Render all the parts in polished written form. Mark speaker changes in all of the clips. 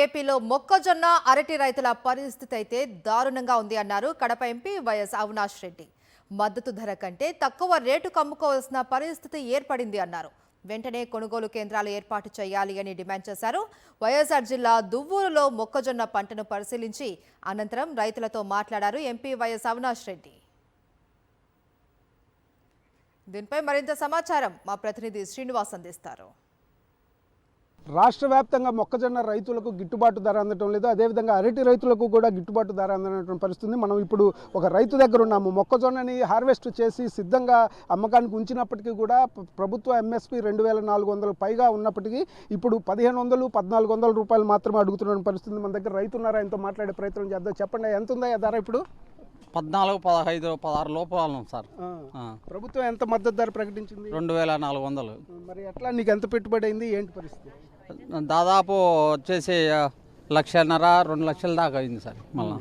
Speaker 1: ఏపీలో మొక్కజొన్న అరటి రైతుల పరిస్థితి అయితే దారుణంగా ఉంది అన్నారు కడప ఎంపీ వైఎస్ అవినాష్ రెడ్డి. మద్దతు ధర కంటే తక్కువ రేటుకు అమ్ముకోవాల్సిన పరిస్థితి ఏర్పడింది అన్నారు. వెంటనే కొనుగోలు కేంద్రాలు ఏర్పాటు చేయాలి అని డిమాండ్ చేశారు. వైఎస్ఆర్ జిల్లా దువ్వూరులో మొక్కజొన్న పంటను పరిశీలించి అనంతరం రైతులతో మాట్లాడారు ఎంపీ వైఎస్ అవినాష్ రెడ్డి. దీనిపై మరింత సమాచారం మా ప్రతినిధి శ్రీనివాస్ అందిస్తారు.
Speaker 2: రాష్ట్ర వ్యాప్తంగా మొక్కజొన్న రైతులకు గిట్టుబాటు ధర అందడం లేదు. అదేవిధంగా అరటి రైతులకు కూడా గిట్టుబాటు ధర అందనటువంటి పరిస్థితి. మనం ఇప్పుడు ఒక రైతు దగ్గర ఉన్నాము. మొక్కజొన్నని హార్వెస్ట్ చేసి సిద్ధంగా అమ్మకానికి ఉంచినప్పటికీ కూడా ప్రభుత్వ ఎంఎస్పి 2400 పైగా ఉన్నప్పటికీ ఇప్పుడు 1500-1400 రూపాయలు మాత్రమే అడుగుతున్న పరిస్థితి. మన దగ్గర రైతు ఉన్నారా, ఆయనతో మాట్లాడే ప్రయత్నం చేద్దాం. చెప్పండి, ఎంత ఉందా ధర ఇప్పుడు?
Speaker 3: 14, 15, 16 లోపల సార్.
Speaker 2: ప్రభుత్వం ఎంత మద్దతు ధర ప్రకటించింది?
Speaker 3: 2400.
Speaker 2: మరి ఎట్లా, నీకు ఎంత పెట్టుబడి అయింది, ఏంటి పరిస్థితి?
Speaker 3: దాదాపు వచ్చేసి 1,50,000, 2 లక్షల దాకా అయింది సార్. మళ్ళీ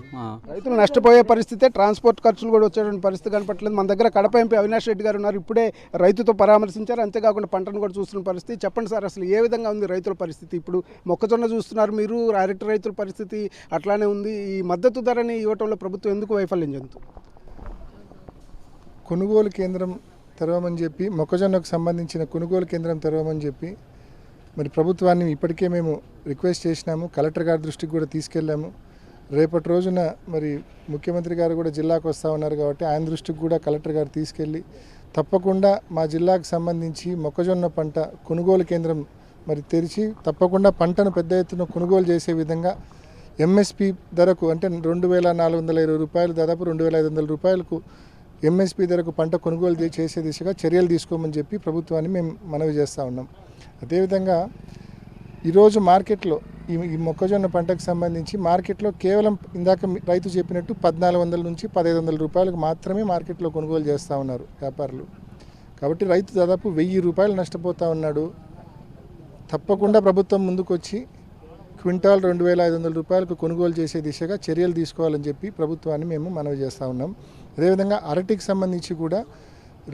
Speaker 2: రైతులు నష్టపోయే పరిస్థితే, ట్రాన్స్పోర్ట్ ఖర్చులు కూడా వచ్చేటువంటి పరిస్థితి కనపట్లేదు. మన దగ్గర కడప ఎంపీ అవినాష్ రెడ్డి గారు ఉన్నారు. ఇప్పుడే రైతుతో పరామర్శించారు. అంతేకాకుండా పంటను కూడా చూస్తున్న పరిస్థితి. చెప్పండి సార్, అసలు ఏ విధంగా ఉంది రైతుల పరిస్థితి? ఇప్పుడు మొక్కజొన్న చూస్తున్నారు మీరు, అరటి రైతుల పరిస్థితి అట్లానే ఉంది. ఈ మద్దతు ధరని ఇవ్వటంలో ప్రభుత్వం ఎందుకు వైఫల్యం చెందుతుంది?
Speaker 4: కొనుగోలు కేంద్రం తెరవమని చెప్పి, మొక్కజొన్నకు సంబంధించిన కొనుగోలు కేంద్రం తెరవమని చెప్పి మరి ప్రభుత్వాన్ని ఇప్పటికే మేము రిక్వెస్ట్ చేసినాము. కలెక్టర్ గారి దృష్టికి కూడా తీసుకెళ్ళాము. రేపటి రోజున మరి ముఖ్యమంత్రి గారు కూడా జిల్లాకు వస్తూ ఉన్నారు కాబట్టి ఆయన దృష్టికి కూడా కలెక్టర్ గారు తీసుకెళ్ళి తప్పకుండా మా జిల్లాకు సంబంధించి మొక్కజొన్న పంట కొనుగోలు కేంద్రం మరి తెరిచి తప్పకుండా పంటను పెద్ద ఎత్తున కొనుగోలు చేసే విధంగా ఎంఎస్పి ధరకు, అంటే 2420 రూపాయలు, దాదాపు 2500 రూపాయలకు ఎంఎస్పి ధరకు పంట కొనుగోలు చేసే దిశగా చర్యలు తీసుకోమని చెప్పి ప్రభుత్వాన్ని మేము మనవి చేస్తూ ఉన్నాం. అదేవిధంగా ఈరోజు మార్కెట్లో ఈ మొక్కజొన్న పంటకు సంబంధించి మార్కెట్లో కేవలం ఇందాక రైతు చెప్పినట్టు 1400 నుంచి 1500 రూపాయలకు మాత్రమే మార్కెట్లో కొనుగోలు చేస్తూ ఉన్నారు వ్యాపారులు. కాబట్టి రైతు దాదాపు 1000 రూపాయలు నష్టపోతూ ఉన్నాడు. తప్పకుండా ప్రభుత్వం ముందుకు వచ్చి క్వింటాల్ 2500 రూపాయలకు కొనుగోలు చేసే దిశగా చర్యలు తీసుకోవాలని చెప్పి ప్రభుత్వాన్ని మేము మనవి చేస్తూ ఉన్నాం. అదేవిధంగా అరటికి సంబంధించి కూడా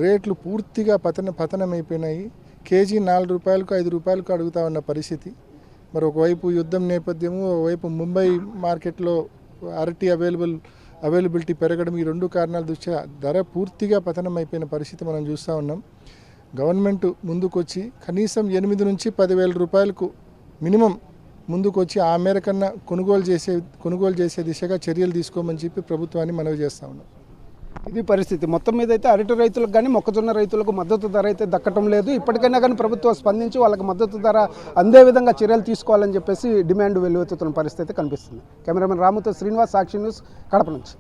Speaker 4: రేట్లు పూర్తిగా పతనమైపోయినాయి. కేజీ 4 రూపాయలకు 5 రూపాయలకు అడుగుతా ఉన్న పరిస్థితి. మరి ఒకవైపు యుద్ధం నేపథ్యము, ఒకవైపు ముంబై మార్కెట్లో అరటి అవైలబిలిటీ పెరగడం, ఈ 2 కారణాల దృష్ట్యా ధర పూర్తిగా పతనమైపోయిన పరిస్థితి మనం చూస్తూ ఉన్నాం. గవర్నమెంట్ ముందుకొచ్చి కనీసం 8 నుంచి 10,000 రూపాయలకు మినిమం ముందుకొచ్చి ఆ మేరకన్నా కొనుగోలు చేసే దిశగా చర్యలు తీసుకోమని చెప్పి ప్రభుత్వాన్ని మనవి చేస్తూ ఉన్నాం.
Speaker 2: ఇది పరిస్థితి. మొత్తం మీద అయితే అరటి రైతులకు కానీ మొక్కజొన్న రైతులకు మద్దతు ధర అయితే దక్కటం లేదు. ఇప్పటికైనా కానీ ప్రభుత్వం స్పందించి వాళ్ళకి మద్దతు ధర అందే విధంగా చర్యలు తీసుకోవాలని చెప్పేసి డిమాండ్ వెల్లువెత్తుతున్న పరిస్థితి కనిపిస్తుంది. కెమెరామెన్ రాముతో శ్రీనివాస్, సాక్షి న్యూస్, కడప నుంచి.